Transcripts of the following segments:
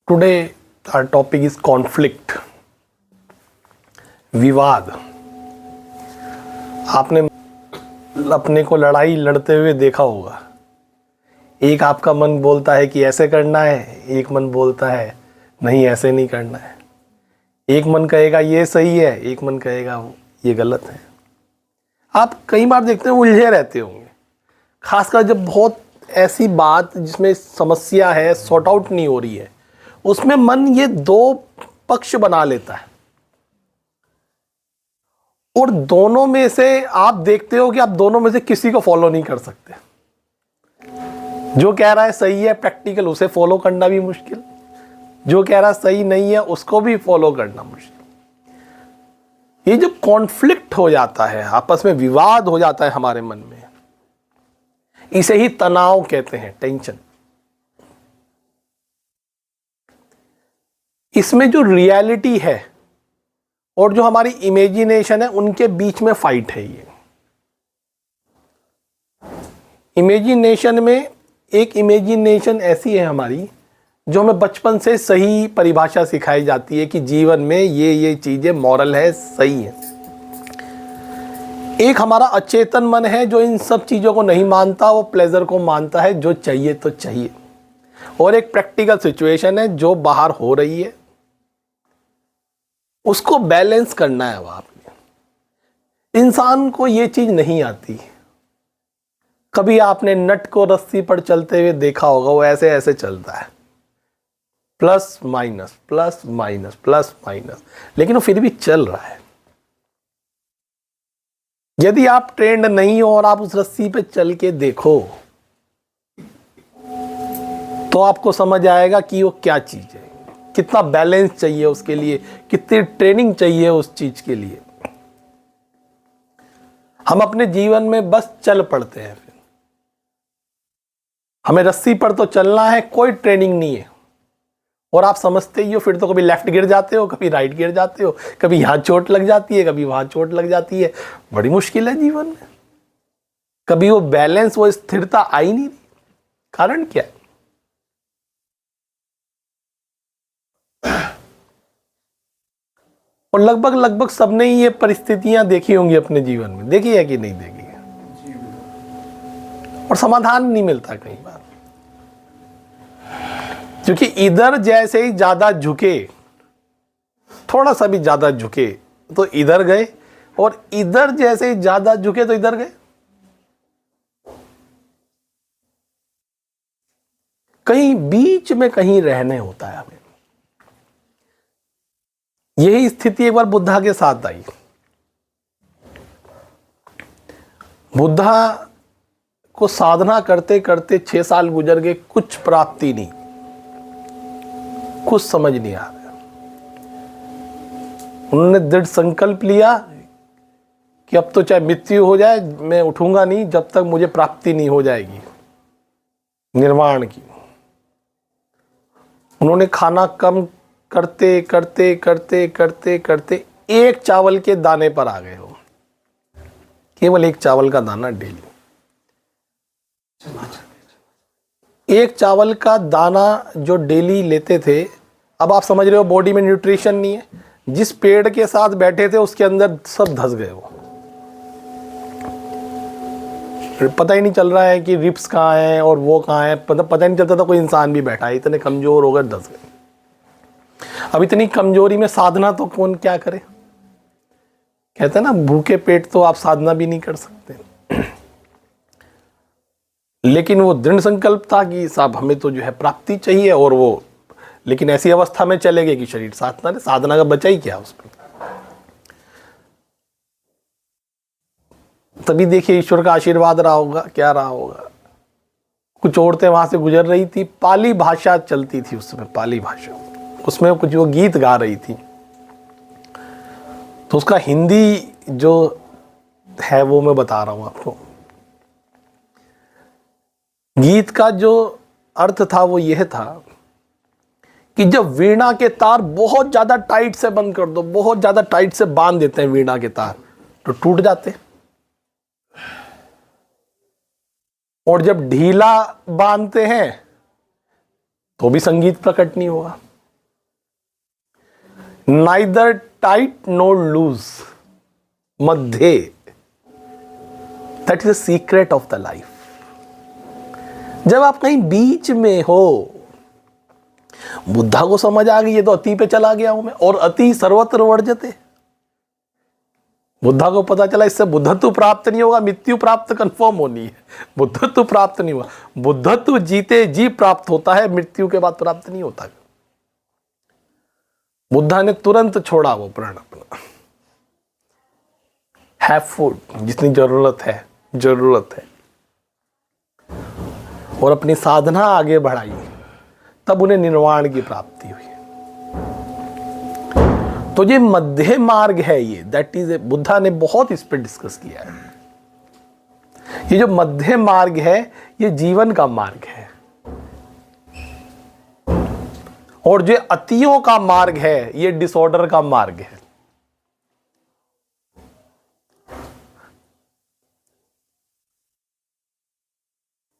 Today our topic is conflict, विवाद। आपने अपने को लड़ाई लड़ते हुए देखा होगा। एक आपका मन बोलता है कि ऐसे करना है, एक मन बोलता है नहीं ऐसे नहीं करना है। एक मन कहेगा ये सही है, एक मन कहेगा ये गलत है। आप कई बार देखते हैं उलझे रहते होंगे, खासकर जब बहुत ऐसी बात जिसमें समस्या है, सॉर्ट आउट नहीं हो रही है, उसमें मन ये दो पक्ष बना लेता है और दोनों में से आप देखते हो कि आप दोनों में से किसी को फॉलो नहीं कर सकते। जो कह रहा है सही है प्रैक्टिकल, उसे फॉलो करना भी मुश्किल। जो कह रहा है सही नहीं है, उसको भी फॉलो करना मुश्किल। ये जो कॉन्फ्लिक्ट हो जाता है, आपस में विवाद हो जाता है हमारे मन में, इसे ही तनाव कहते हैं, टेंशन। इसमें जो रियलिटी है और जो हमारी इमेजिनेशन है, उनके बीच में फाइट है। ये इमेजिनेशन में एक इमेजिनेशन ऐसी है हमारी जो हमें बचपन से सही परिभाषा सिखाई जाती है कि जीवन में ये चीजें मॉरल है, सही है। एक हमारा अचेतन मन है जो इन सब चीजों को नहीं मानता, वो प्लेजर को मानता है, जो चाहिए तो चाहिए। और एक प्रैक्टिकल सिचुएशन है जो बाहर हो रही है, उसको बैलेंस करना है। आपने इंसान को ये चीज नहीं आती। कभी आपने नट को रस्सी पर चलते हुए देखा होगा, वो ऐसे ऐसे चलता है, plus minus plus minus plus minus, लेकिन वो फिर भी चल रहा है। यदि आप ट्रेंड नहीं हो और आप उस रस्सी पे चल के देखो तो आपको समझ आएगा कि वो क्या चीज है, कितना बैलेंस चाहिए उसके लिए, कितनी ट्रेनिंग चाहिए उस चीज के लिए। हम अपने जीवन में बस चल पड़ते हैं, फिर हमें रस्सी पर तो चलना है, कोई ट्रेनिंग नहीं है। और आप समझते ही हो, फिर तो कभी लेफ्ट गिर जाते हो, कभी राइट गिर जाते हो, कभी यहां चोट लग जाती है, कभी वहां चोट लग जाती है। बड़ी मुश्किल है जीवन में। कभी वो बैलेंस, वो स्थिरता आई नहीं रही। कारण क्या है? और लगभग सबने ही ये परिस्थितियां देखी होंगी अपने जीवन में। देखी है कि नहीं देखी है? और समाधान नहीं मिलता कई बार, क्योंकि इधर जैसे ही ज्यादा झुके, थोड़ा सा भी ज्यादा झुके तो इधर गए, और इधर जैसे ही ज्यादा झुके तो इधर गए। कहीं बीच में कहीं रहने होता है हमें। यही स्थिति एक बार बुद्धा के साथ आई। बुद्धा को साधना करते करते 6 साल गुजर गए, कुछ प्राप्ति नहीं, कुछ समझ नहीं आ रहा। उन्होंने दृढ़ संकल्प लिया कि अब तो चाहे मृत्यु हो जाए, मैं उठूंगा नहीं जब तक मुझे प्राप्ति नहीं हो जाएगी निर्वाण की। उन्होंने खाना कम करते करते करते करते करते एक चावल के दाने पर आ गए हो, केवल एक चावल का दाना डेली। एक चावल का दाना जो डेली लेते थे, अब आप समझ रहे हो बॉडी में न्यूट्रिशन नहीं है। जिस पेड़ के साथ बैठे थे उसके अंदर सब धंस गए। वो पता ही नहीं चल रहा है कि रिप्स कहाँ हैं और वो कहाँ है, पता ही नहीं चलता था कोई इंसान भी बैठा है। इतने कमजोर हो गए, धंस गए। अब इतनी कमजोरी में साधना तो कौन क्या करे। कहते हैं ना, भूखे पेट तो आप साधना भी नहीं कर सकते। लेकिन वो दृढ़ संकल्प था कि साहब हमें तो जो है प्राप्ति चाहिए, और वो लेकिन ऐसी अवस्था में चले गए कि शरीर साधना का बचा ही क्या उसमें। तभी देखिए ईश्वर का आशीर्वाद रहा होगा, क्या रहा होगा। कुछ औरतें वहां से गुजर रही थी, पाली भाषा चलती थी उस समय, पाली भाषा, उसमें कुछ वो गीत गा रही थी। तो उसका हिंदी जो है वो मैं बता रहा हूं आपको। गीत का जो अर्थ था वो यह था कि जब वीणा के तार बहुत ज्यादा टाइट से बंद कर दो, बहुत ज्यादा टाइट से बांध देते हैं वीणा के तार, तो टूट जाते। और जब ढीला बांधते हैं तो भी संगीत प्रकट नहीं होगा। नाइदर टाइट नोर लूज, मध्य, that is the secret of the life. जब आप कहीं बीच में हो, बुद्धा को समझ आ गई ये तो अति पे चला गया हूं मैं, और अति सर्वत्र वर्जते। बुद्धा को पता चला इससे बुद्धत्व प्राप्त नहीं होगा, मृत्यु प्राप्त कंफर्म होनी है, बुद्धत्व प्राप्त नहीं हुआ। बुद्धत्व जीते जी प्राप्त होता है, मृत्यु के बाद प्राप्त नहीं होता। बुद्धा ने तुरंत छोड़ा वो प्राण अपना। हैव फूड, जितनी जरूरत है और अपनी साधना आगे बढ़ाई, तब उन्हें निर्वाण की प्राप्ति हुई। तो ये मध्य मार्ग है, ये दैट इज बुद्धा ने बहुत इस पर डिस्कस किया है। ये जो मध्य मार्ग है ये जीवन का मार्ग है, और जो अतियों का मार्ग है ये डिसऑर्डर का मार्ग है।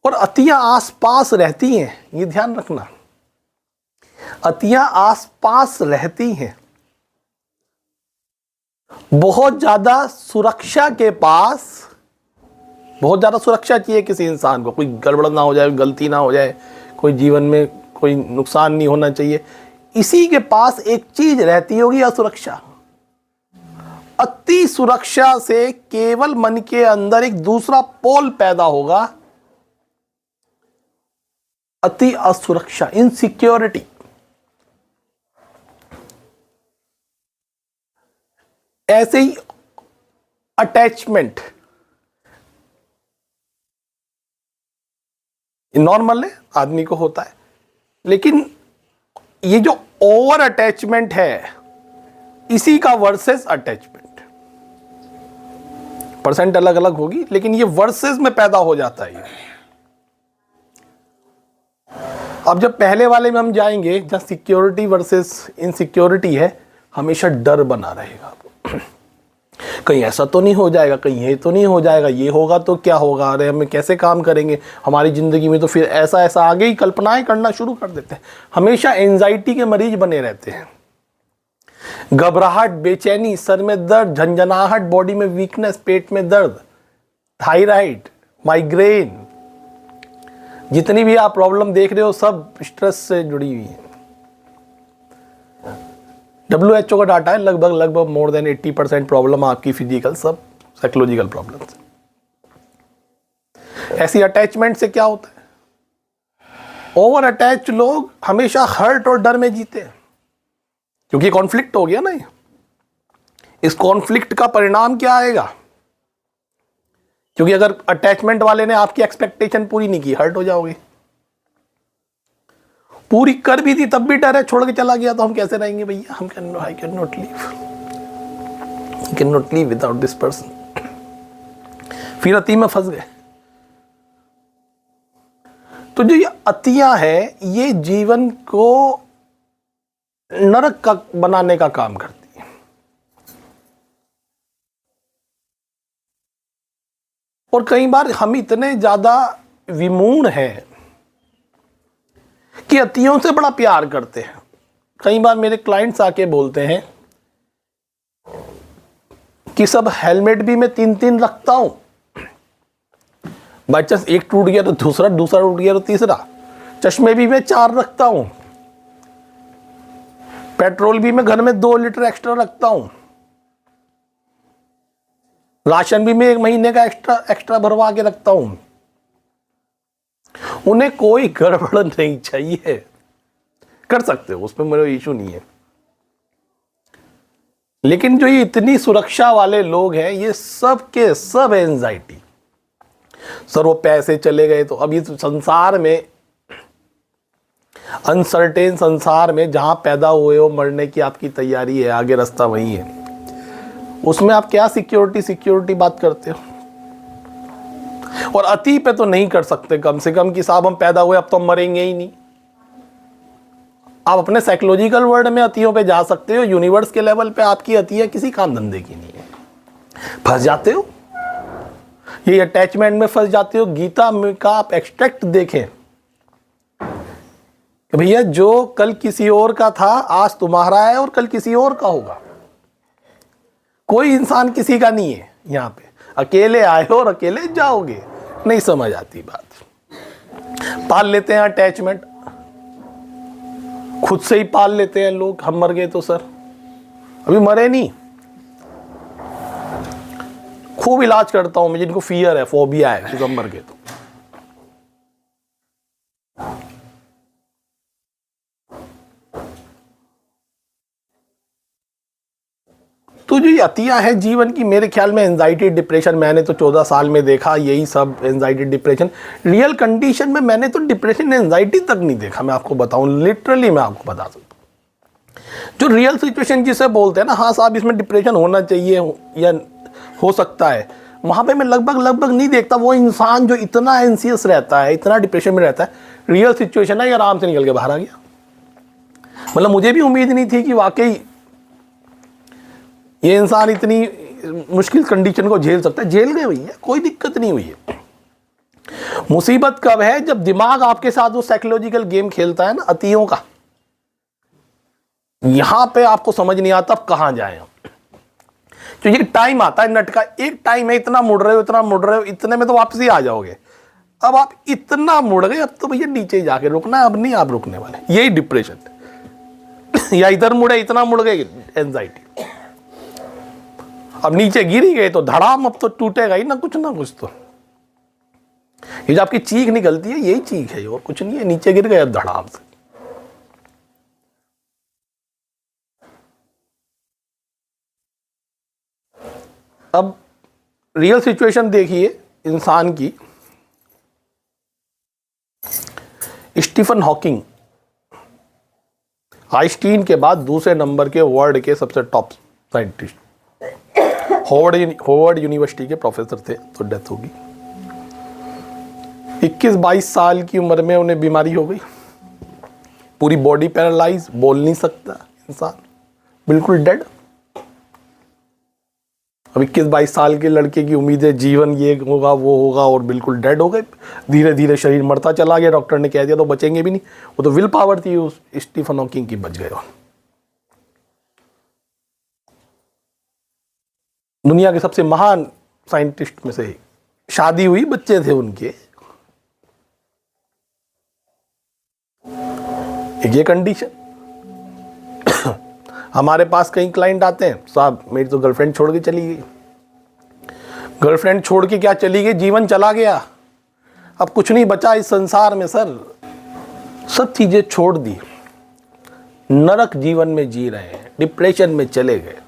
और अतियां आसपास रहती हैं, ये ध्यान रखना, अतियां आसपास रहती हैं। बहुत ज्यादा सुरक्षा के पास, बहुत ज्यादा सुरक्षा चाहिए किसी इंसान को, कोई गड़बड़ ना हो जाए, गलती ना हो जाए, कोई जीवन में कोई नुकसान नहीं होना चाहिए। इसी के पास एक चीज रहती होगी, असुरक्षा। अति सुरक्षा से केवल मन के अंदर एक दूसरा पोल पैदा होगा, अति असुरक्षा, इनसिक्योरिटी। ऐसे ही अटैचमेंट नॉर्मल है, आदमी को होता है, लेकिन ये जो ओवर अटैचमेंट है, इसी का वर्सेस अटैचमेंट, परसेंट अलग अलग होगी, लेकिन ये वर्सेस में पैदा हो जाता है। अब जब पहले वाले में हम जाएंगे, जहां सिक्योरिटी वर्सेस इनसिक्योरिटी है, हमेशा डर बना रहेगा। कहीं ऐसा तो नहीं हो जाएगा, कहीं ये तो नहीं हो जाएगा, ये होगा तो क्या होगा, अरे हम कैसे काम करेंगे हमारी ज़िंदगी में, तो फिर ऐसा ऐसा आगे ही कल्पनाएं करना शुरू कर देते हैं। हमेशा एंजाइटी के मरीज बने रहते हैं। घबराहट, बेचैनी, सर में दर्द, झंझनाहट, बॉडी में वीकनेस, पेट में दर्द, थायराइड, माइग्रेन, जितनी भी आप प्रॉब्लम देख रहे हो सब स्ट्रेस से जुड़ी हुई है। WHO का डाटा है, लगभग मोर देन 80% प्रॉब्लम आपकी फिजिकल, सब साइकोलॉजिकल प्रॉब्लम्स। ऐसी अटैचमेंट से क्या होता है, ओवर अटैच लोग हमेशा हर्ट और डर में जीते हैं, क्योंकि कॉन्फ्लिक्ट हो गया ना। इस कॉन्फ्लिक्ट का परिणाम क्या आएगा, क्योंकि अगर अटैचमेंट वाले ने आपकी एक्सपेक्टेशन पूरी नहीं की, हर्ट हो जाओगे। पूरी कर भी दी तब भी डर है, छोड़ के चला गया तो हम कैसे रहेंगे भैया, हम I can not leave without this person. फिर अति में फंस गए। तो जो ये अतियां है, ये जीवन को नरक का बनाने का काम करती है। और कई बार हम इतने ज्यादा विमूढ़ हैं कि अतियों से बड़ा प्यार करते हैं। कई बार मेरे क्लाइंट्स आके बोलते हैं कि सब हेलमेट भी मैं 3-3 रखता हूं, बाई चांस एक टूट गया तो दूसरा टूट गया तो तीसरा। चश्मे भी मैं 4 रखता हूं, पेट्रोल भी मैं घर में 2 लीटर एक्स्ट्रा रखता हूं, राशन भी मैं 1 महीने का एक्स्ट्रा भरवा के रखता हूं। उन्हें कोई गड़बड़ नहीं चाहिए, कर सकते हो, उसमें मेरा इशू नहीं है। लेकिन जो ये इतनी सुरक्षा वाले लोग हैं, ये सब के सब एंजाइटी। सर वो पैसे चले गए तो, अब ये संसार में, अनसर्टेन संसार में, जहां पैदा हुए हो, मरने की आपकी तैयारी है, आगे रास्ता वही है, उसमें आप क्या सिक्योरिटी बात करते हो। और अति पे तो नहीं कर सकते कम से कम कि साहब हम पैदा हुए अब तो हम मरेंगे ही नहीं। आप अपने साइकोलॉजिकल वर्ल्ड में अतियों पे जा सकते हो, यूनिवर्स के लेवल पे आपकी अतियां किसी काम धंधे की नहीं है। फंस जाते हो, ये अटैचमेंट में फंस जाते हो। गीता में का आप एक्सट्रैक्ट देखें, कि भैया जो कल किसी और का था आज तुम्हारा है और कल किसी और का होगा। कोई इंसान किसी का नहीं है यहाँ पे, अकेले आए हो और अकेले जाओगे। नहीं समझ आती बात। पाल लेते हैं अटैचमेंट, खुद से ही पाल लेते हैं लोग। हम मर गए तो सर, अभी मरे नहीं। खूब इलाज करता हूं मैं जिनको फियर है, फोबिया है कि हम मर गए तो जो ये अतियां है जीवन की, मेरे ख्याल में एंजाइटी डिप्रेशन, मैंने तो 14 साल में देखा यही सब। एंजाइटी डिप्रेशन रियल कंडीशन में मैंने तो डिप्रेशन एंजाइटी तक नहीं देखा। मैं आपको बताऊं, लिटरली मैं आपको बता सकता हूं जो रियल सिचुएशन जिसे बोलते हैं ना, हाँ साहब इसमें डिप्रेशन होना चाहिए या हो सकता है, वहां पे मैं लगभग नहीं देखता। वो इंसान जो इतना एंसियस रहता है, इतना डिप्रेशन में रहता है, रियल सिचुएशन है आराम से निकल के बाहर आ गया। मतलब मुझे भी उम्मीद नहीं थी कि वाकई ये इंसान इतनी मुश्किल कंडीशन को झेल सकता है। झेल गए भैया, कोई दिक्कत नहीं हुई है। मुसीबत कब है? जब दिमाग आपके साथ वो साइकोलॉजिकल गेम खेलता है ना अतियों का, यहां पे आपको समझ नहीं आता अब कहां जाए। तो ये टाइम आता है नट का, एक टाइम है, इतना मुड़ रहे हो, इतने में तो वापसी आ जाओगे। अब आप इतना मुड़ गए, अब तो भैया नीचे जाके रुकना है, अब नहीं आप रुकने वाले। यही डिप्रेशन या इधर मुड़े, इतना मुड़ गए, एंजाइटी। अब नीचे गिर ही गए तो धड़ाम, अब तो टूटेगा ही ना कुछ। तो ये जो आपकी चीख निकलती है, यही चीख है और कुछ नहीं है। नीचे गिर गए अब धड़ाम से। अब रियल सिचुएशन देखिए इंसान की। स्टीफन हॉकिंग आइंस्टीन के बाद दूसरे नंबर के वर्ल्ड के सबसे टॉप साइंटिस्ट, होवर्ड यूनिवर्सिटी के प्रोफेसर थे, तो डेथ होगी। 21-22 साल की उम्र में उन्हें बीमारी हो गई, पूरी बॉडी पैरालाइज, बोल नहीं सकता इंसान, बिल्कुल डेड। अब 21-22 साल के लड़के की उम्मीद है जीवन ये होगा वो होगा, और बिल्कुल डेड हो गए। धीरे धीरे शरीर मरता चला गया। डॉक्टर ने कह दिया तो बचेंगे भी नहीं। वो तो विल पावर थी उस स्टीफन हॉकिंग की, बच गए। दुनिया के सबसे महान साइंटिस्ट में से, शादी हुई, बच्चे थे उनके। ये कंडीशन। हमारे पास कई क्लाइंट आते हैं, साहब मेरी तो गर्लफ्रेंड छोड़ के चली गई। गर्लफ्रेंड छोड़ के क्या चली गई, जीवन चला गया, अब कुछ नहीं बचा इस संसार में सर। सब चीजें छोड़ दी, नरक जीवन में जी रहे हैं, डिप्रेशन में चले गए।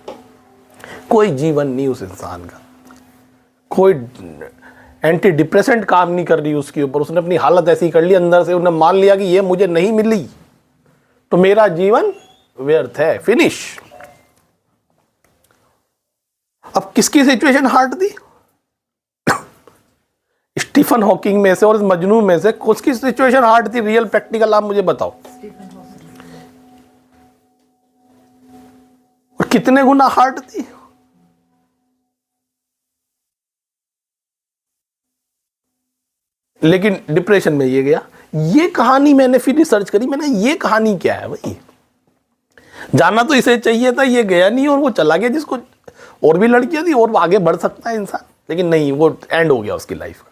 कोई जीवन नहीं उस इंसान का, कोई एंटी डिप्रेसेंट काम नहीं कर रही उसके ऊपर। उसने अपनी हालत ऐसी कर ली अंदर से, उन्हें मान लिया कि ये मुझे नहीं मिली तो मेरा जीवन व्यर्थ है, फिनिश। अब किसकी सिचुएशन हार्ट थी? स्टीफन हॉकिंग में से और इस मजनू में से किसकी सिचुएशन हार्ट थी? रियल प्रैक्टिकल आप मुझे बताओ। और कितने गुना हार्ट थी? लेकिन डिप्रेशन में ये गया। ये कहानी मैंने फिर रिसर्च करी, मैंने ये कहानी क्या है भाई, जाना तो इसे चाहिए था, ये गया नहीं और वो चला गया। जिसको और भी लड़कियां थी और आगे बढ़ सकता है इंसान, लेकिन नहीं, वो एंड हो गया उसकी लाइफ का।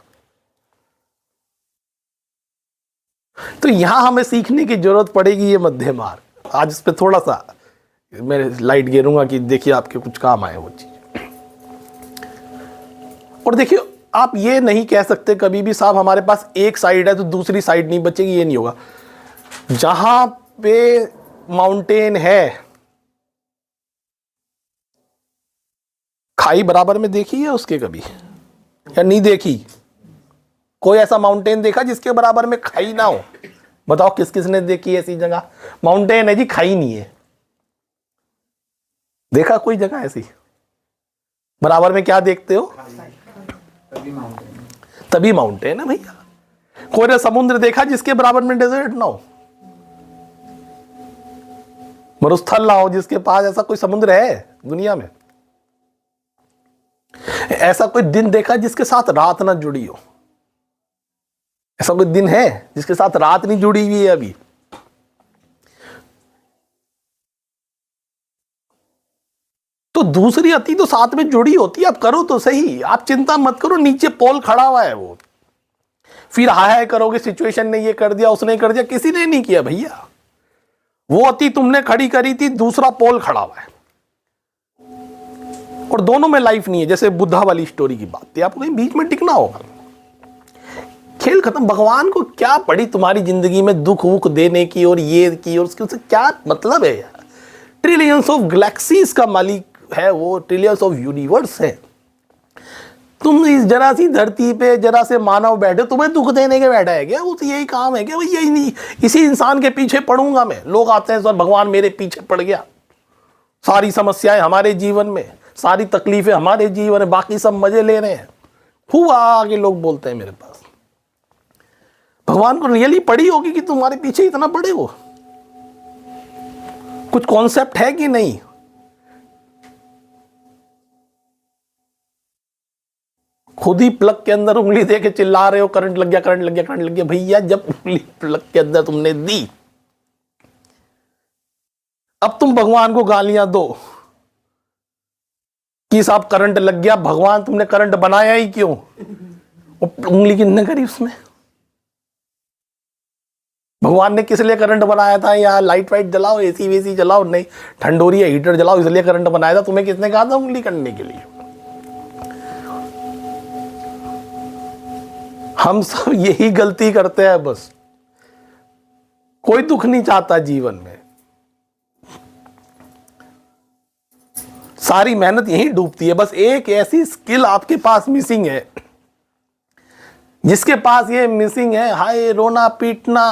तो यहां हमें सीखने की जरूरत पड़ेगी ये मध्य मार्ग। आज इस पे थोड़ा सा मैं लाइट गिरूंगा कि देखिए आपके कुछ काम आए वो चीज। और देखिए आप ये नहीं कह सकते कभी भी साहब हमारे पास एक साइड है तो दूसरी साइड नहीं बचेगी, ये नहीं होगा। जहां पे माउंटेन है, खाई बराबर में देखी है उसके कभी या नहीं देखी? कोई ऐसा माउंटेन देखा जिसके बराबर में खाई ना हो? बताओ किस किस ने देखी ऐसी जगह? माउंटेन है जी, खाई नहीं है। देखा कोई जगह ऐसी? बराबर में क्या देखते हो? तभी माउंटेन है भैया। कोई ने समुद्र देखा जिसके बराबर में डेजर्ट ना हो, मरुस्थल ना हो, जिसके पास ऐसा कोई समुद्र है दुनिया में? ऐसा कोई दिन देखा जिसके साथ रात ना जुड़ी हो? ऐसा कोई दिन है जिसके साथ रात नहीं जुड़ी हुई है अभी? तो दूसरी अति तो साथ में जुड़ी होती है, आप करो तो सही, आप चिंता मत करो, नीचे पोल खड़ा हुआ है वो, फिर हाय हाय करोगे सिचुएशन ने ये कर दिया उसने कर दिया, किसी ने नहीं किया भैया, वो अति तुमने खड़ी करी थी, दूसरा पोल खड़ा हुआ है और दोनों में लाइफ नहीं है। जैसे बुद्धा वाली स्टोरी की बात थी, आपको कहीं बीच में टिकना होगा, खेल खत्म। भगवान को क्या पड़ी तुम्हारी जिंदगी में दुख वुख देने की और ये की और उससे क्या मतलब है यार। ट्रिलियंस ऑफ गैलेक्सीज का मालिक है वो, ट्रिलियंस ऑफ यूनिवर्स है, तुम इस जरा सी धरती पे जरा से मानव बैठे, तुम्हें दुख देने के बैठा है क्या? वो तो यही काम है क्या? यही नहीं, इसी इंसान के पीछे पड़ूंगा मैं। लोग आते हैं सर भगवान मेरे पीछे पड़ गया, सारी समस्याएं हमारे जीवन में, सारी तकलीफें हमारे जीवन में, बाकी सब मजे ले रहे हैं। खूब आगे लोग बोलते हैं मेरे पास, भगवान को रियली पड़ी होगी कि तुम्हारे पीछे इतना पड़े? वो कुछ कॉन्सेप्ट है कि नहीं? खुद ही प्लग के अंदर उंगली दे के चिल्ला रहे हो करंट लग गया करंट लग गया करंट लग गया। भैया जब उंगली प्लग के अंदर तुमने दी, अब तुम भगवान को गालियां दो कि साहब करंट लग गया, भगवान तुमने करंट बनाया ही क्यों? उंगली किसने करी उसमें? भगवान ने किस लिए करंट बनाया था? या लाइट वाइट जलाओ, एसी वेसी जलाओ, नहीं ठंडोरी या हीटर जलाओ, इसलिए करंट बनाया था? तुम्हें किसने कहा था उंगली करने के लिए? हम सब यही गलती करते हैं बस। कोई दुख नहीं चाहता जीवन में, सारी मेहनत यही डूबती है। बस एक ऐसी स्किल आपके पास मिसिंग है, जिसके पास ये मिसिंग है, हाय रोना पीटना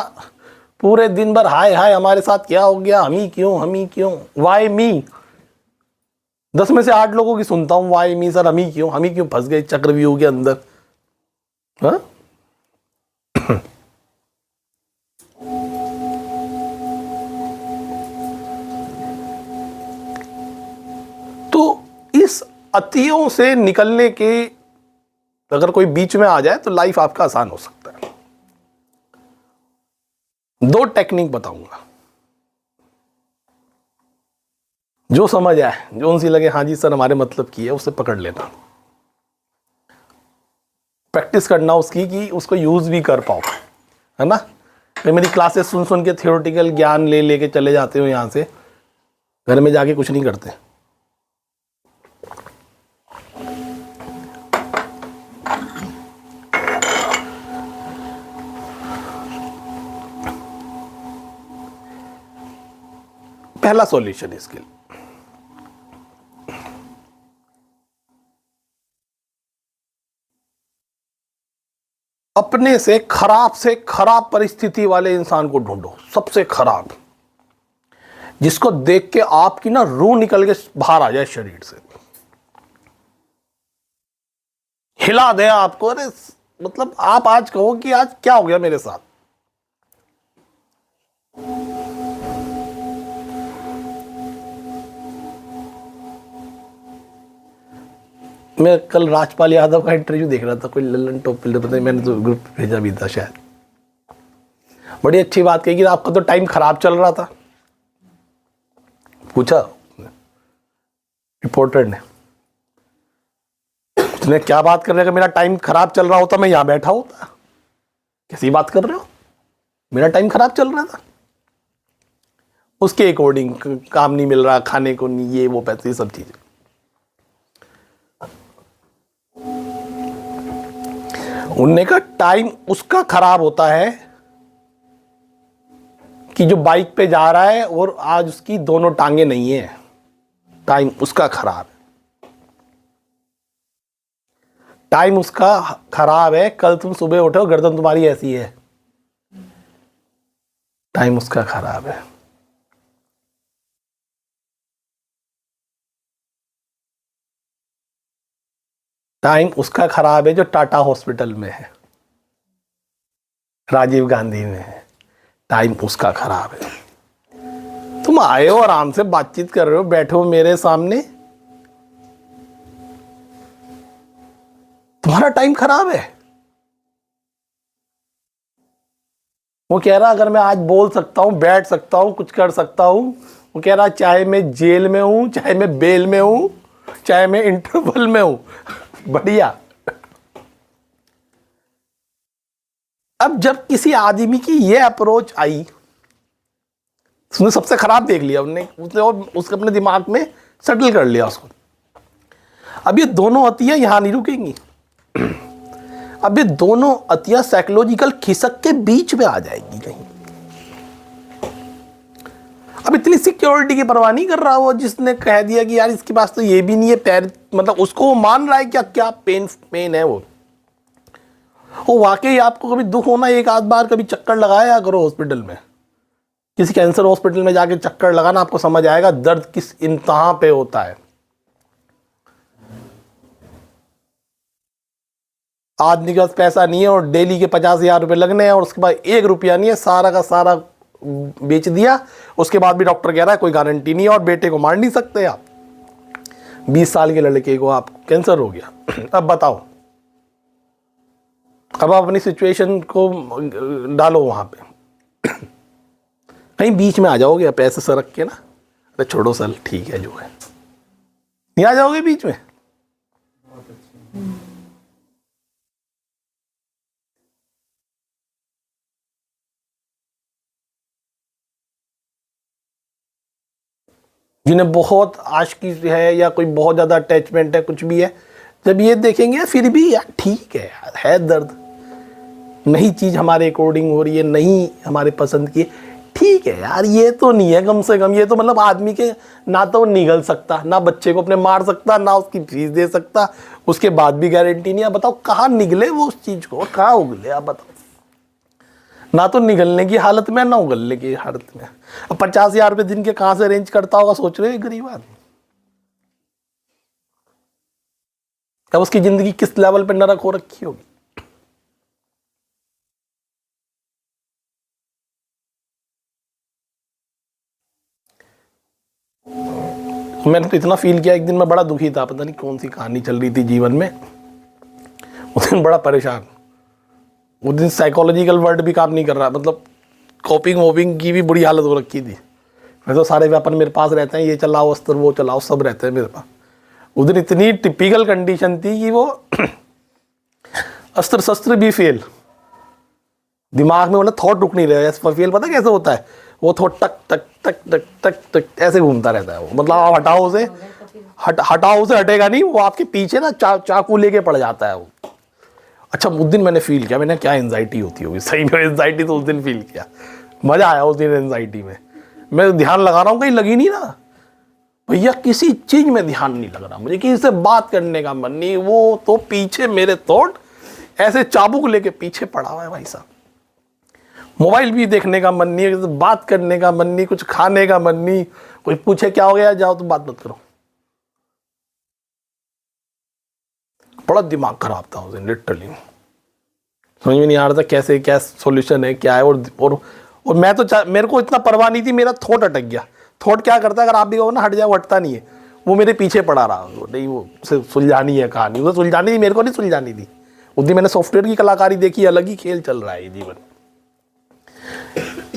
पूरे दिन भर, हाय हाय हमारे साथ क्या हो गया, हम ही क्यों, वाई मी। 10 में से 8 लोगों की सुनता हूं वाई मी, सर हम ही क्यों फंस गए चक्रव्यूह के अंदर। हाँ? तो इस अतियों से निकलने के अगर कोई बीच में आ जाए तो लाइफ आपका आसान हो सकता है। 2 टेक्निक बताऊंगा, जो समझ आए, जो उनसे लगे हाँ जी सर हमारे मतलब की है, उसे पकड़ लेना, प्रैक्टिस करना उसकी, कि उसको यूज भी कर पाओ, है ना। मेरी क्लासेस सुन सुन के थियोरेटिकल ज्ञान ले लेके चले जाते हो यहां से, घर में जाके कुछ नहीं करते। पहला सॉल्यूशन इसके लिए, अपने से खराब परिस्थिति वाले इंसान को ढूंढो, सबसे खराब, जिसको देख के आपकी ना रूह निकल के बाहर आ जाए शरीर से, हिला दे आपको। अरे मतलब आप आज कहो कि आज क्या हो गया मेरे साथ। मैं कल राजपाल यादव का इंटरव्यू देख रहा था, कोई लल्लन टोपी, पता नहीं, मैंने तो ग्रुप भेजा भी था शायद। बड़ी अच्छी बात कही कि आपका तो टाइम खराब चल रहा था। पूछा रिपोर्टर ने, उसने क्या बात कर रहे हैं? मेरा टाइम खराब चल रहा होता मैं यहां बैठा होता। कैसी बात कर रहे हो? मेरा टाइम खराब चल रहा था, उसके अकॉर्डिंग काम नहीं मिल रहा, खाने को नहीं, ये वो पैसे, सब चीजें। उनने का टाइम उसका खराब होता है कि जो बाइक पे जा रहा है और आज उसकी दोनों टांगे नहीं है, टाइम उसका खराब है। टाइम उसका खराब है, कल तुम सुबह उठे हो गर्दन तुम्हारी ऐसी है, टाइम उसका खराब है। टाइम उसका खराब है जो टाटा हॉस्पिटल में है, राजीव गांधी में है, टाइम उसका खराब है। तुम आए हो, आराम से बातचीत कर रहे हो, बैठे हो मेरे सामने, तुम्हारा टाइम खराब है। वो कह रहा अगर मैं आज बोल सकता हूं, बैठ सकता हूं, कुछ कर सकता हूं, वो कह रहा चाहे मैं जेल में हूं, चाहे मैं बेल में हूं, चाहे मैं इंटरवल में हूं। बढ़िया। अब जब किसी आदमी की ये अप्रोच आई, उसने सबसे खराब देख लिया उसने और उसके अपने दिमाग में सेटल कर लिया उसको। अब ये दोनों अतियां यहां नहीं रुकेंगी। अब ये दोनों अतियां साइकोलॉजिकल खिसक के बीच में आ जाएगी कहीं। अब इतनी सिक्योरिटी की परवाह नहीं कर रहा वो जिसने कह दिया कि यार इसके पास तो ये भी नहीं है पैर, मतलब उसको वो मान रहा है क्या क्या पेन है वो वाकई आपको कभी दुख होना एक आध बार कभी चक्कर लगाया करो हॉस्पिटल में, किसी कैंसर हॉस्पिटल में जाके चक्कर लगाना, आपको समझ आएगा दर्द किस इंतहा पे होता है। आदमी के पास पैसा नहीं है और डेली के 50,000 रुपये लगने हैं और उसके बाद 1 रुपया नहीं है, सारा का सारा बेच दिया, उसके बाद भी डॉक्टर कह रहा है कोई गारंटी नहीं है और बेटे को मार नहीं सकते आप। 20 साल के लड़के को आप कैंसर हो गया। अब बताओ, अब आप अपनी सिचुएशन को डालो वहां पे, कहीं बीच में आ जाओगे आप ऐसे सरक के ना, अरे छोड़ो सर ठीक है जो है, नहीं आ जाओगे बीच में। जिन्हें बहुत आशिकी है या कोई बहुत ज़्यादा अटैचमेंट है, कुछ भी है, जब ये देखेंगे फिर भी यार ठीक है यार, है दर्द, नई चीज़ हमारे अकॉर्डिंग हो रही है, नहीं हमारे पसंद की, ठीक है यार, ये तो नहीं है कम से कम, ये तो मतलब आदमी के ना तो निगल सकता, ना बच्चे को अपने मार सकता, ना उसकी फीस दे सकता, उसके बाद भी गारंटी नहीं है। बताओ कहाँ निगले वो उस चीज़ को, कहाँ उगले आप बताओ। ना तो निगलने की हालत में, ना उगलने की हालत में। अब 50,000 रुपये दिन के कहाँ से अरेंज करता होगा, सोच रहे गरीब आदमी। अब उसकी जिंदगी किस लेवल पे नरक हो रखी होगी। मैंने तो इतना फील किया, एक दिन मैं बड़ा दुखी था, पता नहीं कौन सी कहानी चल रही थी जीवन में, उस दिन बड़ा परेशान, उस दिन साइकोलॉजिकल वर्ड भी काम नहीं कर रहा, मतलब कॉपिंग वॉपिंग की भी बुरी हालत हो रखी थी। मैं तो सारे वेपन मेरे पास रहते हैं, ये चलाओ अस्त्र वो चलाओ सब रहते हैं मेरे पास। उस दिन इतनी टिपिकल कंडीशन थी कि वो अस्त्र शस्त्र भी फेल, दिमाग में मतलब थॉट रुक नहीं रहा। फेल पता कैसे होता है, वो थॉट टक टक टक टक टक टक ऐसे घूमता रहता है वो, मतलब आप हटाओ उसे, हटाओ उसे हटेगा नहीं, वो आपके पीछे ना चाकू लेके पड़ जाता है वो। अच्छा उस दिन मैंने फील किया, मैंने क्या एंजाइटी होती होगी, सही में एंजाइटी तो उस दिन फील किया, मजा आया उस दिन एंजाइटी में। मैं ध्यान लगा रहा हूँ कहीं लगी नहीं ना भैया, किसी चीज में ध्यान नहीं लग रहा मुझे, किसी से बात करने का मन नहीं, वो तो पीछे मेरे थॉट ऐसे चाबुक लेके पीछे पड़ा हुआ है भाई साहब। मोबाइल भी देखने का मन नहीं है, बात करने का मन नहीं, कुछ खाने का मन नहीं, कोई पूछे क्या हो गया जाओ तो बात मत करो। बड़ा दिमाग खराब था उस दिन, लिटरली समझ में नहीं आ रहा था कैसे क्या सॉल्यूशन है क्या है। और मैं तो मेरे को इतना परवाह नहीं थी, मेरा थॉट अटक गया। थॉट क्या करता है, अगर आप भी कहो ना हट जाए, वो हटता नहीं है, वो मेरे पीछे पड़ा रहा, नहीं वो उसे सुलझानी है कहानी, उसे सुलझानी थी, मेरे को नहीं सुलझानी थी। उस दिन मैंने सॉफ्टवेयर की कलाकारी देखी, अलग ही खेल चल रहा है ये जीवन।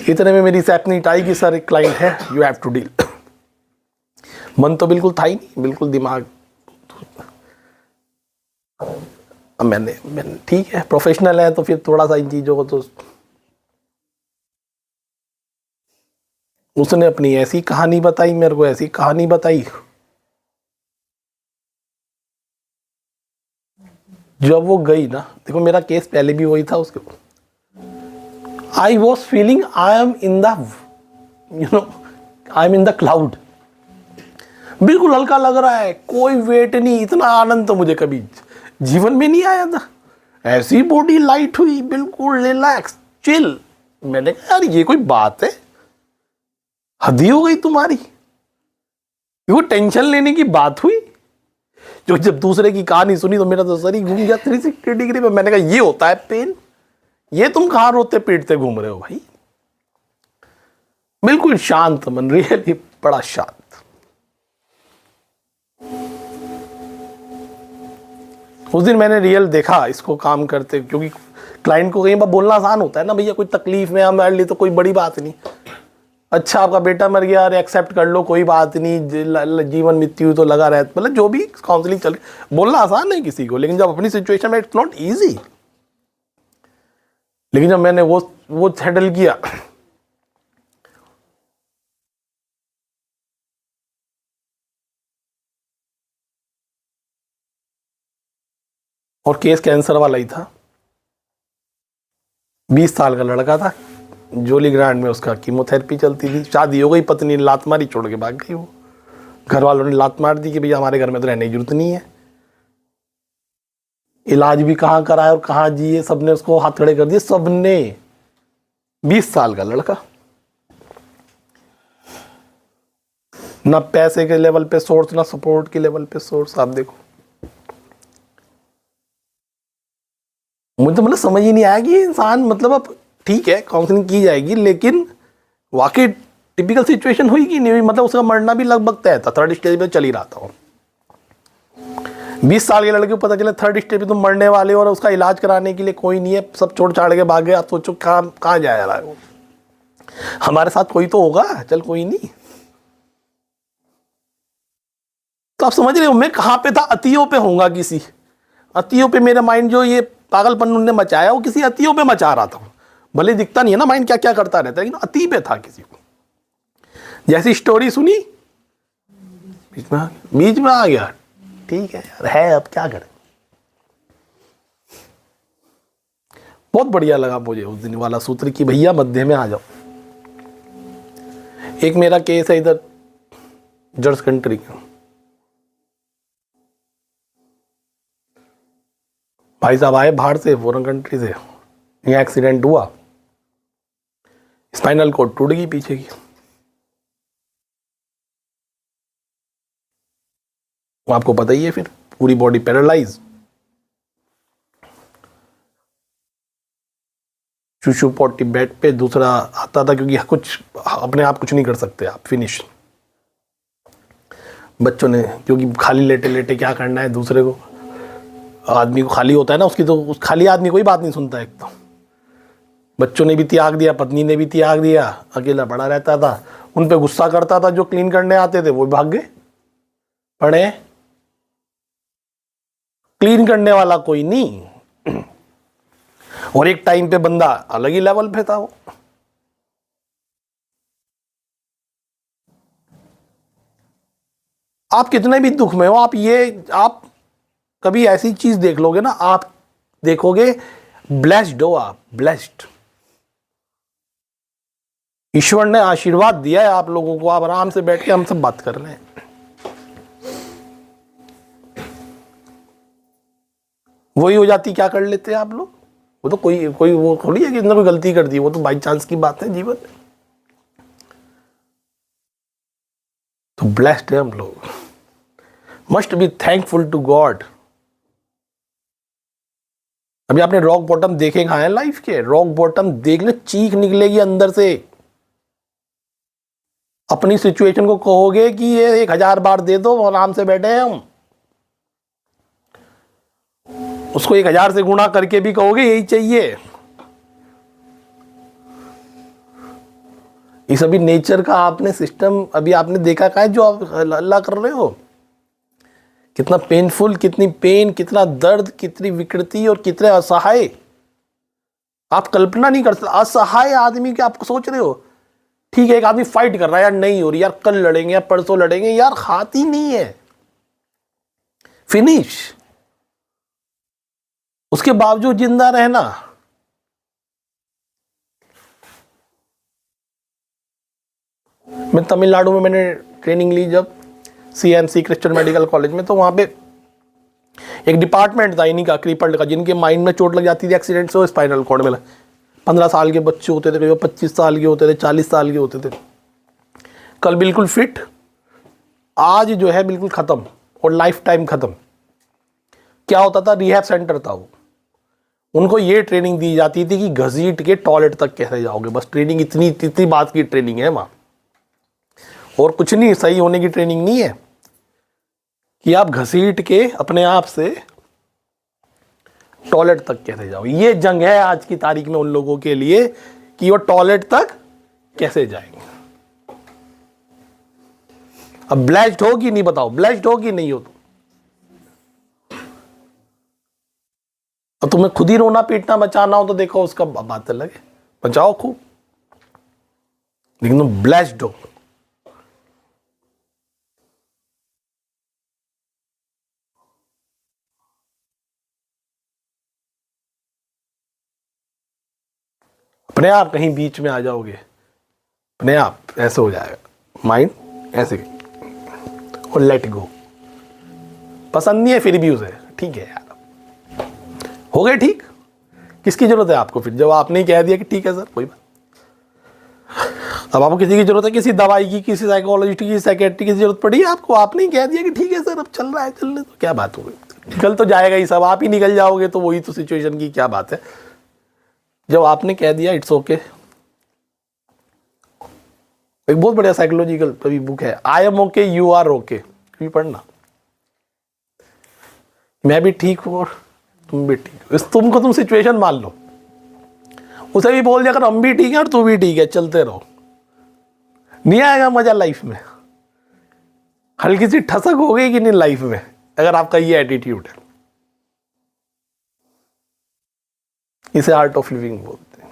इतने में मेरी सैपनीट आई कि सर एक क्लाइंट है, यू हैव टू डील। मन तो बिल्कुल था ही नहीं, बिल्कुल दिमाग। मैंने ठीक है प्रोफेशनल है तो फिर थोड़ा सा इन चीज़ों को तो, उसने अपनी ऐसी कहानी बताई मेरे को, ऐसी कहानी बताई, जब वो गई ना, देखो मेरा केस पहले भी वही था उसके, I was feeling I am in the I am in the cloud, बिल्कुल हल्का लग रहा है, कोई वेट नहीं। इतना आनंद तो मुझे कभी जीवन में नहीं आया था, ऐसी बॉडी लाइट हुई, बिल्कुल रिलैक्स चिल। मैंने कहा यार ये कोई बात है, हद ही हो गई तुम्हारी, वो टेंशन लेने की बात हुई। जो जब दूसरे की कहानी सुनी तो मेरा तो सर ही घूम गया 360 डिग्री पे। मैंने कहा ये होता है पेन, ये तुम कहां रोते पीटते घूम रहे हो भाई। बिल्कुल शांत मन, रियली बड़ा शांत। उस दिन मैंने रियल देखा इसको काम करते, क्योंकि क्लाइंट को कहीं बार बोलना आसान होता है ना, भैया कोई तकलीफ में हमारे लिए तो कोई बड़ी बात नहीं, अच्छा आपका बेटा मर गया, अरे एक्सेप्ट कर लो, कोई बात नहीं, जीवन मृत्यु तो लगा रहता, मतलब जो भी काउंसलिंग चल, बोलना आसान है किसी को, लेकिन जब अपनी सिचुएशन में इट्स नॉट इजी। लेकिन जब मैंने वो हैंडल किया, और केस कैंसर वाला ही था, 20 साल का लड़का था, जोली ग्रांड में उसका कीमोथेरेपी चलती थी, शादी हो गई, पत्नी ने लात मारी, छोड़ के भाग गई। वो घर वालों ने लात मार दी कि भैया हमारे घर में तो रहने की जरूरत नहीं है। इलाज भी कहाँ कराए और कहाँ जिए, सबने उसको हाथ खड़े कर दिए, सबने। 20 साल का लड़का, ना पैसे के लेवल पे सोर्स, ना सपोर्ट के लेवल पे सोर्स। आप देखो, मुझे तो मतलब समझ ही नहीं आया कि इंसान, मतलब अब ठीक है काउंसलिंग की जाएगी, लेकिन वाकई टिपिकल सिचुएशन हुई कि नहीं हुई, मतलब उसका मरना भी लगभग तय था, 3rd स्टेज पे चल ही रहा था। 20 साल के लड़के को पता चला 3rd स्टेज पे तुम मरने वाले हो और उसका इलाज कराने के लिए कोई नहीं है, सब छोड़ छाड़ के भाग गए। आप सोचो कहाँ जा रहा है वो। हमारे साथ कोई तो होगा, चल कोई नहीं। तो आप समझ रहे हो मैं कहाँ पे था, अतियों पे होऊंगा, किसी अतियों पे मेरा माइंड जो ये पागलपन उन्होंने मचाया, वो किसी अतियों पे मचा रहा था। भले दिखता नहीं है ना माइंड क्या क्या करता रहता है, लेकिन अति पे था किसी को। जैसी स्टोरी सुनी बीच में आ गया, ठीक है यार, है अब क्या करें। बहुत बढ़िया लगा मुझे उस दिन वाला सूत्र कि भैया मध्य में आ जाओ। एक मेरा केस है इधर जर्स कंट्री का, भाई साहब आए बाहर से, फॉरेन कंट्री से, यहाँ एक्सीडेंट हुआ, स्पाइनल कॉर्ड टूट गई पीछे की, आपको पता ही है, फिर पूरी बॉडी पैरालाइज, चूचू पॉटी बेड पे, दूसरा आता था क्योंकि कुछ अपने आप कुछ नहीं कर सकते आप, फिनिश। बच्चों ने क्योंकि खाली लेटे लेटे क्या करना है, दूसरे को, आदमी को खाली होता है ना, उसकी तो उस खाली आदमी कोई बात नहीं सुनता। एक तो बच्चों ने भी त्याग दिया, पत्नी ने भी त्याग दिया, अकेला पड़ा रहता था, उन पे गुस्सा करता था, जो क्लीन करने आते थे वो भाग गए, पड़े क्लीन करने वाला कोई नहीं। और एक टाइम पे बंदा अलग ही लेवल पे था वो। आप कितने भी दुख में हो, आप कभी ऐसी चीज देख लोगे ना, आप देखोगे ब्लेस्ड हो, आप ब्लेस्ड, ईश्वर ने आशीर्वाद दिया है आप लोगों को, आप आराम से बैठ के हम सब बात कर रहे हैं। वही हो जाती, क्या कर लेते हैं आप लोग, वो तो कोई वो थोड़ी है कि इतना कोई गलती कर दी, वो तो बाई चांस की बात है जीवन में। तो ब्लेस्ड है हम लोग, must be thankful to God. अभी आपने रॉक बॉटम देखे कहाँ है लाइफ के, रॉक बॉटम देखने चीख निकलेगी अंदर से। अपनी सिचुएशन को कहोगे कि ये 1000 बार दे दो, आराम से बैठे हैं हम, उसको 1000 से गुणा करके भी कहोगे यही चाहिए। इस अभी नेचर का आपने सिस्टम अभी आपने देखा का है जो आप अल्लाह कर रहे हो, कितना पेनफुल, कितनी पेन, कितना दर्द, कितनी विकृति और कितने असहाय, आप कल्पना नहीं कर सकते। असहाय आदमी के आप सोच रहे हो, ठीक है एक आदमी फाइट कर रहा है, यार नहीं हो रही, यार कल लड़ेंगे या परसों लड़ेंगे, यार खाती नहीं है, फिनिश, उसके बावजूद जिंदा रहना। मैं तमिलनाडु में मैंने ट्रेनिंग ली जब CMC क्रिश्चियन मेडिकल कॉलेज में, तो वहां पे एक डिपार्टमेंट था इन्हीं का, क्रीपल्ड का, जिनके माइंड में चोट लग जाती थी एक्सीडेंट से, स्पाइनल कॉर्ड में 15 साल के बच्चे होते थे, 25 साल के होते थे, 40 साल के होते थे। कल बिल्कुल फिट, आज जो है बिल्कुल खत्म और लाइफ टाइम खत्म। क्या होता था, रिहैब सेंटर था वो, उनको ये ट्रेनिंग दी जाती थी कि घसीट के टॉयलेट तक कैसे जाओगे, बस ट्रेनिंग इतनी बात की ट्रेनिंग है वहां, और कुछ नहीं, सही होने की ट्रेनिंग नहीं है कि आप घसीट के अपने आप से टॉयलेट तक कैसे जाओ। ये जंग है आज की तारीख में उन लोगों के लिए कि वो टॉयलेट तक कैसे जाएंगे। अब ब्लेस्ड हो कि नहीं बताओ, ब्लेस्ड हो कि नहीं हो तुम? और तुम्हें खुद ही रोना पीटना बचाना हो तो देखो उसका बात अलग है, बचाओ खूब, लेकिन तुम ब्लेस्ड हो। अपने आप कहीं बीच में आ जाओगे, अपने आप ऐसे हो जाएगा माइंड, ऐसे और लेट गो। पसंद नहीं है फिर भी उसे, ठीक है यार, हो गए ठीक। किसकी जरूरत है आपको फिर, जब आपने कह दिया कि ठीक है सर कोई बात। अब आपको किसी की जरूरत है, किसी दवाई की, किसी साइकोलॉजिस्ट की, साइकेट्री की जरूरत पड़ी है आपको, आपने कह दिया कि ठीक है सर अब चल रहा है, चलने तो क्या बात हो गई, निकल तो जाएगा ही सब, आप ही निकल जाओगे तो वही तो सिचुएशन की क्या बात है। जब आपने कह दिया इट्स ओके। एक बहुत बढ़िया साइकोलॉजिकल कभी बुक है, I am okay you are okay, कभी पढ़ना। मैं भी ठीक हूं और तुम भी ठीक हो, इस तुमको तुम सिचुएशन मान लो, उसे भी बोल दिया अगर हम भी ठीक है और तू भी ठीक है, चलते रहो। नहीं आएगा मजा लाइफ में, हल्की सी ठसक हो गई कि नहीं लाइफ में, अगर आपका ये एटीट्यूड है। इसे आर्ट ऑफ लिविंग बोलते हैं।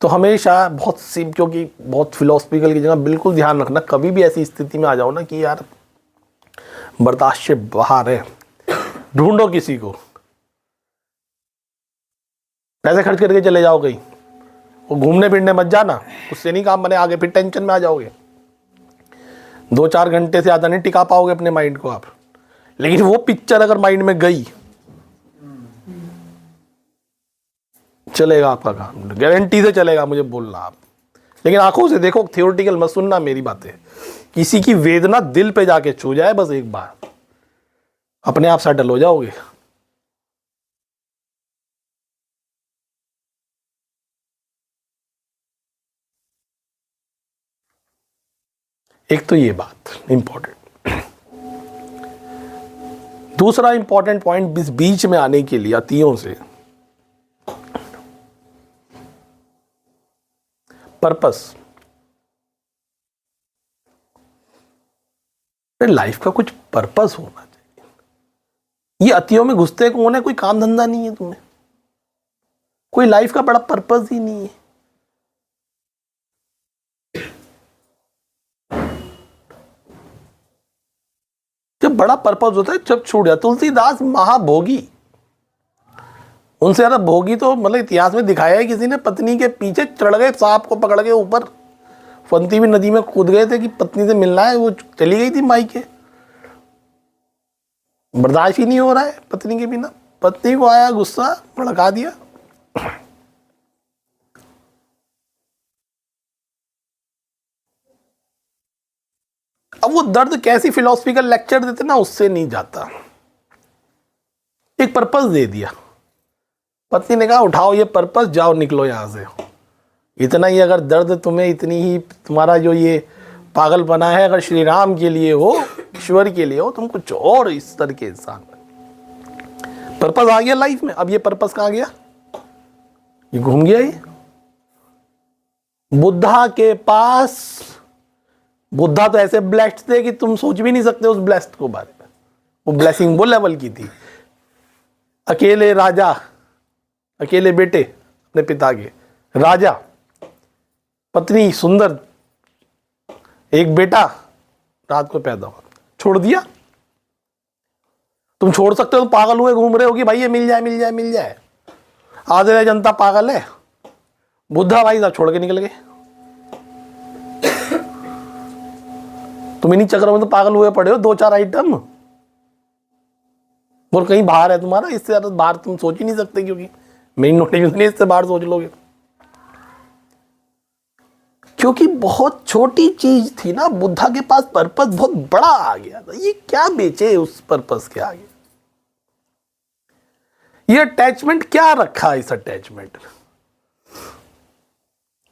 तो हमेशा बहुत सी, क्योंकि बहुत फिलोसफिकल की जगह, बिल्कुल ध्यान रखना कभी भी ऐसी स्थिति में आ जाओ ना कि यार बर्दाश्त से बाहर है, ढूंढो किसी को, पैसे खर्च करके चले जाओ कहीं, वो घूमने फिरने मत जाना, उससे नहीं काम बने, आगे फिर टेंशन में आ जाओगे। 2-4 घंटे से ज़्यादा नहीं टिका पाओगे अपने माइंड को आप। लेकिन वो पिक्चर अगर माइंड में गई, चलेगा आपका काम, गारंटी से चलेगा, मुझे बोलना आप। लेकिन आंखों से देखो, थियोरेटिकल मत सुनना मेरी बातें। किसी की वेदना दिल पे जाके छू जाए बस एक बार, अपने आप सेटल हो जाओगे। एक तो ये बात इंपॉर्टेंट। दूसरा इंपॉर्टेंट पॉइंट बीच में आने के लिए अतियों से, पर्पस। लाइफ का कुछ पर्पस होना चाहिए। ये अतियों में घुसते कौन है, कोई काम धंधा नहीं है तुम्हें, कोई लाइफ का बड़ा पर्पस ही नहीं है। जब बड़ा पर्पस होता है जब छूट जाता। तुलसीदास महाभोगी, उनसे ज्यादा भोगी तो मतलब इतिहास में दिखाया है किसी ने, पत्नी के पीछे चढ़ गए, सांप को पकड़ के ऊपर फंती हुई नदी में कूद गए थे कि पत्नी से मिलना है, वो चली गई थी मायके, बर्दाश्त ही नहीं हो रहा है पत्नी के बिना। पत्नी को आया गुस्सा, भड़का दिया। अब वो दर्द कैसी फिलोसफिकल लेक्चर देते ना, उससे नहीं जाता। एक पर्पस दे दिया, पत्नी ने कहा उठाओ ये पर्पस, जाओ निकलो यहां से। इतना ही अगर दर्द तुम्हें, इतनी ही तुम्हारा जो ये पागल बना है, अगर श्री राम के लिए हो, ईश्वर के लिए हो, तुम कुछ और इस तरह के इंसान। पर्पस आ गया लाइफ में। अब ये पर्पस कहां गया, ये घूम गया। ये बुद्धा के पास, बुद्धा तो ऐसे ब्लेस्ड थे कि तुम सोच भी नहीं सकते उस ब्लेस्ड को बारे में। वो ब्लेसिंग वो लेवल की थी। अकेले राजा, अकेले बेटे अपने पिता के, राजा, पत्नी सुंदर, एक बेटा रात को पैदा हुआ, छोड़ दिया। तुम छोड़ सकते हो, पागल हुए घूम रहे हो कि भाई ये मिल जाए मिल जाए मिल जाए। आधे जनता पागल है। बुद्धा भाई साहब छोड़ के निकल गए। तुम इन्हीं चक्रों में तो पागल हुए पड़े हो। 2-4 आइटम और कहीं बाहर है तुम्हारा, इससे ज्यादा बाहर तुम सोच ही नहीं सकते, क्योंकि मेन नोटिफिकेशन इससे बाहर सोच लोगे। क्योंकि बहुत छोटी चीज थी ना, बुद्धा के पास पर्पस बहुत बड़ा आ गया था। ये क्या बेचे उस पर्पस के आगे, ये अटैचमेंट क्या रखा। इस अटैचमेंट,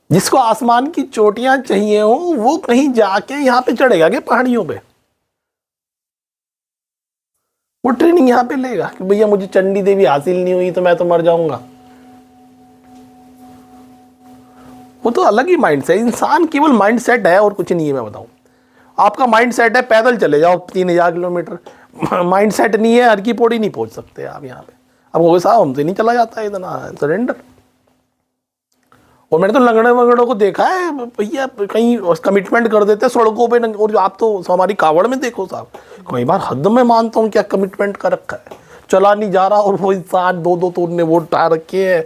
जिसको आसमान की चोटियां चाहिए हो, वो कहीं जाके यहां पे चढ़ेगा क्या पहाड़ियों पे? वो ट्रेनिंग यहां पे लेगा कि भैया मुझे चंडी देवी हासिल नहीं हुई तो मैं तो मर जाऊंगा। वो तो अलग ही माइंड सेट, इंसान केवल माइंड सेट है और कुछ नहीं है। मैं बताऊं, आपका माइंड सेट है पैदल चले जाओ 3000 किलोमीटर, माइंड सेट नहीं है हर की पौड़ी नहीं पहुंच सकते आप यहाँ पे। अब वो साहब हमसे नहीं चला जाता है इतना, सरेंडर। और मैंने तो लंगड़े वंगड़ों को देखा है भैया, कहीं कमिटमेंट कर देते सड़कों पे, और आप तो हमारी कावड़ में देखो साहब, कई बार हद में मानता हूँ क्या कमिटमेंट कर रखा है, चला नहीं जा रहा और वो इंसान दो तो उनने वोट उठा रखे है।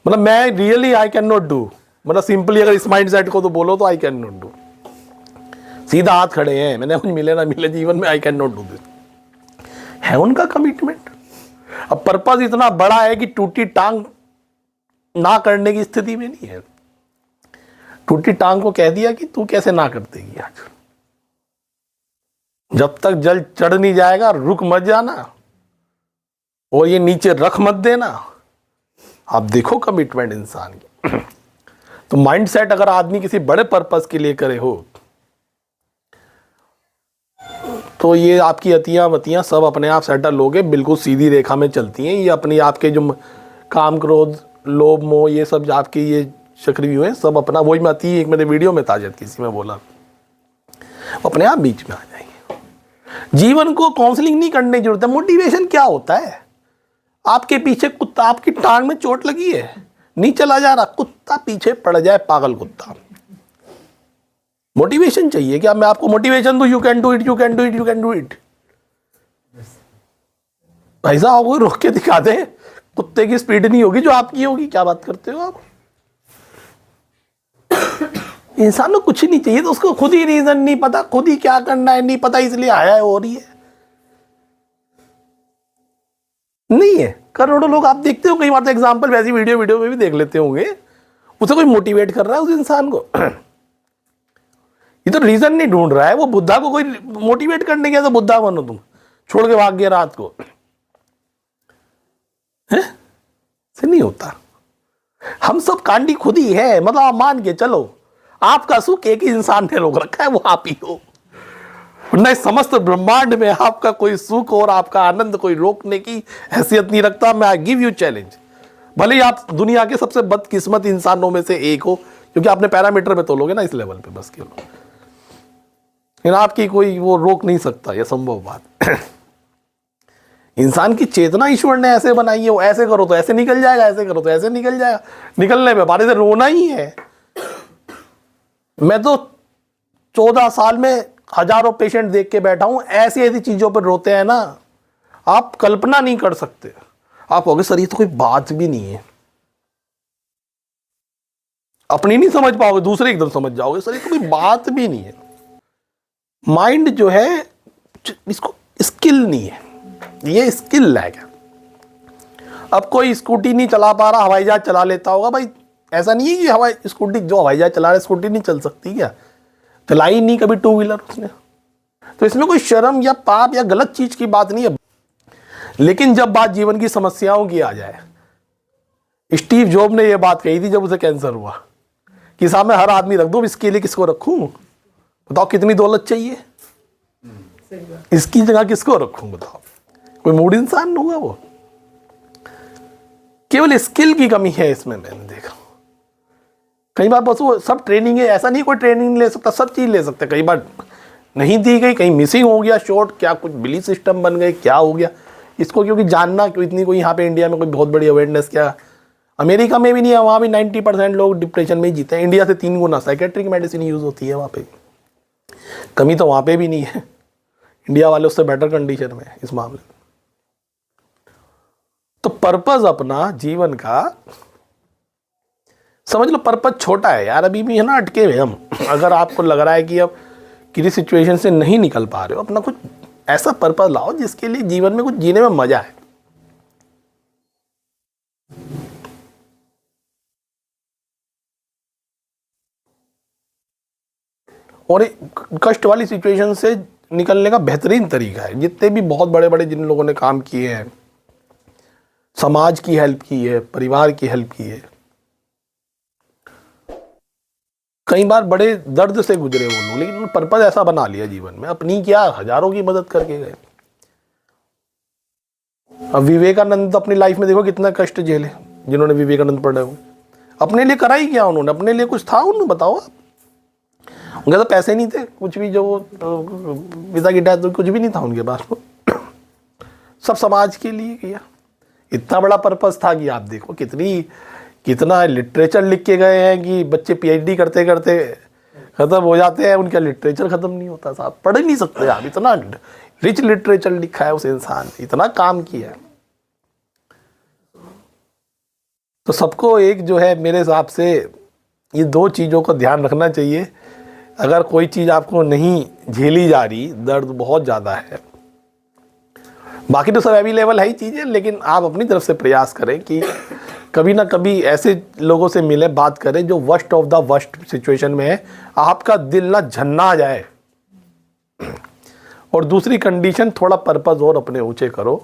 मतलब मैं really I can not do, मतलब सिंपली अगर इस माइंड सेट को तो बोलो तो आई कैन नॉट डू, सीधा हाथ खड़े हैं, मैंने कुछ मिले ना मिले जीवन में, I can not do this, है उनका कमिटमेंट। अब पर्पस इतना बड़ा है कि टूटी टांग ना करने की स्थिति में नहीं है। टूटी टांग को कह दिया कि तू कैसे ना कर देगी आज, जब तक जल चढ़ नहीं जाएगा रुक मत जाना, और ये नीचे रख मत देना। आप देखो कमिटमेंट इंसान की। तो माइंड सेट अगर आदमी किसी बड़े पर्पस के लिए करे हो, तो ये आपकी अतियां वतियां सब अपने आप सेटल लोगे, बिल्कुल सीधी रेखा में चलती हैं। ये अपनी आपके जो काम क्रोध लोभ मोह ये सब आपके ये चक्रव्यूह हैं, सब अपना वही मैं एक मेरे वीडियो में था जब किसी में बोला, अपने आप बीच में आ जाएंगे। जीवन को काउंसलिंग नहीं करने की जरूरत है। मोटिवेशन क्या होता है? आपके पीछे कुत्ता, आपकी टांग में चोट लगी है, नहीं चला जा रहा, कुत्ता पीछे पड़ जाए, पागल कुत्ता। मोटिवेशन चाहिए क्या? मैं आपको मोटिवेशन दूं, you can do it, you can do it, you can do it. भाई साहब कोई रोक के दिखा दे, कुत्ते की स्पीड नहीं होगी जो आपकी होगी। क्या बात करते हो आप? इंसान को कुछ नहीं चाहिए, तो उसको खुद ही रीजन नहीं पता, खुद ही क्या करना है नहीं पता, इसलिए आया है हो रही है नहीं है। करोड़ों लोग आप देखते हो, कई बार तो एग्जाम्पल वैसी वीडियो में भी देख लेते होंगे, उसे कोई मोटिवेट कर रहा है उस इंसान को। ये तो रीजन नहीं ढूंढ रहा है, वो बुद्धा को कोई मोटिवेट करने गया तो बुद्धा बनो तुम, छोड़ के भाग गया रात को, है? से नहीं होता। हम सब कांडी खुद ही है, मतलब आप मान के चलो आपका सुख एक ही इंसान ने रोक रखा है, वो आप ही हो। वरना इस समस्त ब्रह्मांड में आपका कोई सुख और आपका आनंद कोई रोकने की हैसियत नहीं रखता। मैं आई गिव यू चैलेंज, भले ही आप दुनिया के सबसे बदकिस्मत इंसानों में से एक हो, क्योंकि आपने पैरामीटर में तोलोगे ना इस लेवल पे बस केवल, लेकिन आपकी कोई वो रोक नहीं सकता, यह संभव बात। इंसान की चेतना ईश्वर ने ऐसे बनाई है, वो ऐसे करो तो ऐसे निकल जाएगा, ऐसे करो तो ऐसे निकल जाएगा। निकलने में बारे से रोना ही है। मैं तो 14 साल में हजारों पेशेंट देख के बैठा हूं, ऐसी ऐसी चीजों पर रोते हैं ना, आप कल्पना नहीं कर सकते। आप कहोगे सर ये तो कोई बात भी नहीं है, अपनी नहीं समझ पाओगे, दूसरे एकदम समझ जाओगे, सर ये तो कोई बात भी नहीं है। माइंड जो है इसको स्किल नहीं है, ये स्किल है क्या? अब कोई स्कूटी नहीं चला पा रहा, हवाई जहाज चला लेता होगा। भाई ऐसा नहीं है कि हवाई स्कूटी जो हवाई जहाज चला रहा है स्कूटी नहीं चल सकती क्या? चलाई नहीं कभी टू व्हीलर उसने। तो इसमें कोई शर्म या पाप या गलत चीज की बात नहीं है। लेकिन जब बात जीवन की समस्याओं की आ जाए, स्टीव जॉब ने यह बात कही थी जब उसे कैंसर हुआ कि सामने हर आदमी रख दो, इसके लिए किसको रखूं? बताओ कितनी दौलत चाहिए, इसकी जगह किसको रखूं? बताओ, कोई मूड इंसान होगा वो? केवल स्किल की कमी है इसमें, मैंने देखा कई बार। बस वो सब ट्रेनिंग है, ऐसा नहीं कोई ट्रेनिंग ले सकता, सब चीज ले सकते। कई बार नहीं दी गई, कहीं मिसिंग हो गया शॉर्ट, क्या कुछ बिलीफ सिस्टम बन गए, क्या हो गया इसको, क्योंकि जानना क्यों इतनी कोई यहाँ पे इंडिया में कोई बहुत बड़ी अवेयरनेस, क्या अमेरिका में भी नहीं है, वहाँ भी 90% लोग डिप्रेशन में ही जीते हैं। इंडिया से 3 गुना साइकेट्रिक मेडिसिन यूज होती है वहाँ पे, कमी तो वहाँ पे भी नहीं है। इंडिया वाले उससे बेटर कंडीशन में इस मामले में। तो पर्पस अपना जीवन का समझ लो, पर्पस छोटा है यार, अभी भी है ना अटके हुए हम। अगर आपको लग रहा है कि अब किसी सिचुएशन से नहीं निकल पा रहे हो, अपना कुछ ऐसा पर्पस लाओ जिसके लिए जीवन में कुछ जीने में मजा है। और कष्ट वाली सिचुएशन से निकलने का बेहतरीन तरीका है, जितने भी बहुत बड़े बड़े जिन लोगों ने काम किए हैं, समाज की हेल्प की है, परिवार की हेल्प की है, कई बार बड़े दर्द से गुजरे वो लोग, लेकिन पर्पस ऐसा बना लिया जीवन में, अपनी क्या हजारों की मदद करके गए। अब विवेकानंद अपनी लाइफ में देखो कितना कष्ट झेले, जिन्होंने विवेकानंद पढ़े हुए। अपने लिए करा ही क्या उन्होंने? अपने लिए कुछ था उन्होंने? बताओ आप। उनके तो पैसे नहीं थे कुछ भी, जो पिता की डेथ, कुछ भी नहीं था उनके पास। सब समाज के लिए किया। इतना बड़ा पर्पस था कि आप देखो कितना लिटरेचर लिख के गए हैं कि बच्चे पीएचडी करते करते खत्म हो जाते हैं, उनका लिटरेचर खत्म नहीं होता साहब, पढ़ ही नहीं सकते आप। इतना रिच लिटरेचर लिखा है उस इंसान ने, इतना काम किया है। तो सबको एक जो है मेरे हिसाब से ये दो चीज़ों को ध्यान रखना चाहिए। अगर कोई चीज़ आपको नहीं झेली जा रही, दर्द बहुत ज़्यादा है, बाकी तो सब अवेलेबल है ही चीज़ें, लेकिन आप अपनी तरफ से प्रयास करें कि कभी ना कभी ऐसे लोगों से मिले, बात करें जो worst of the worst situation में है, आपका दिल ना झन्ना जाए। और दूसरी कंडीशन, थोड़ा पर्पस और अपने ऊंचे करो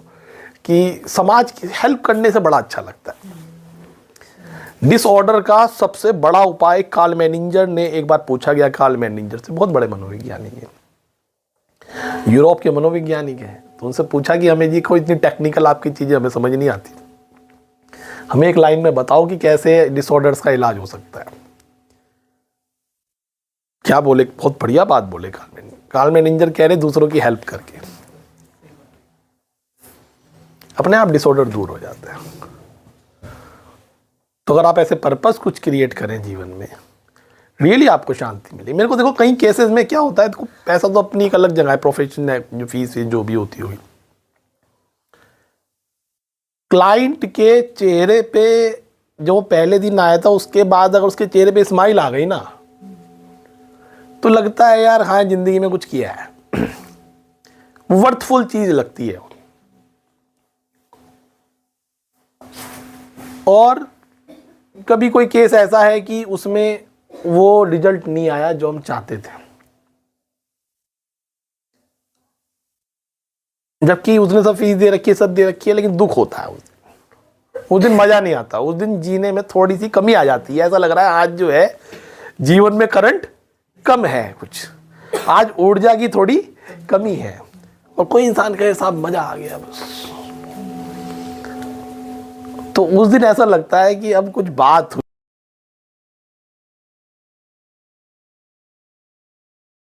कि समाज की हेल्प करने से बड़ा अच्छा लगता है। डिसऑर्डर का सबसे बड़ा उपाय कार्ल मैनिंजर ने एक बार पूछा गया, कार्ल मैनिंजर से, बहुत बड़े मनोवैज्ञानिक हैं, यूरोप के मनोवैज्ञानिक हैं। तो उनसे पूछा कि हमें जी कोई इतनी टेक्निकल आपकी चीज़ें हमें समझ नहीं आती, हमें एक लाइन में बताओ कि कैसे डिसऑर्डर्स का इलाज हो सकता है। क्या बोले? बहुत बढ़िया बात बोले कार्ल मैनिंजर कह रहे दूसरों की हेल्प करके अपने आप डिसऑर्डर दूर हो जाते हैं। तो अगर आप ऐसे पर्पस कुछ क्रिएट करें जीवन में, रियली आपको शांति मिले। मेरे को देखो कई केसेस में क्या होता है, देखो पैसा तो अपनी एक अलग जगह है, प्रोफेशन है, जो फीस है जो भी होती होगी, क्लाइंट के चेहरे पे जो पहले दिन आया था उसके बाद अगर उसके चेहरे पे स्माइल आ गई ना, तो लगता है यार हाँ जिंदगी में कुछ किया है, वर्थफुल चीज लगती है। और कभी कोई केस ऐसा है कि उसमें वो रिजल्ट नहीं आया जो हम चाहते थे, जबकि उसने सब फीस दे रखी है, सब दे रखी है, लेकिन दुख होता है उस दिन मजा नहीं आता, उस दिन जीने में थोड़ी सी कमी आ जाती है। ऐसा लग रहा है आज जो है जीवन में करंट कम है, कुछ आज ऊर्जा की थोड़ी कमी है। और कोई इंसान कहे साहब मजा आ गया बस, तो उस दिन ऐसा लगता है कि अब कुछ बात हुई।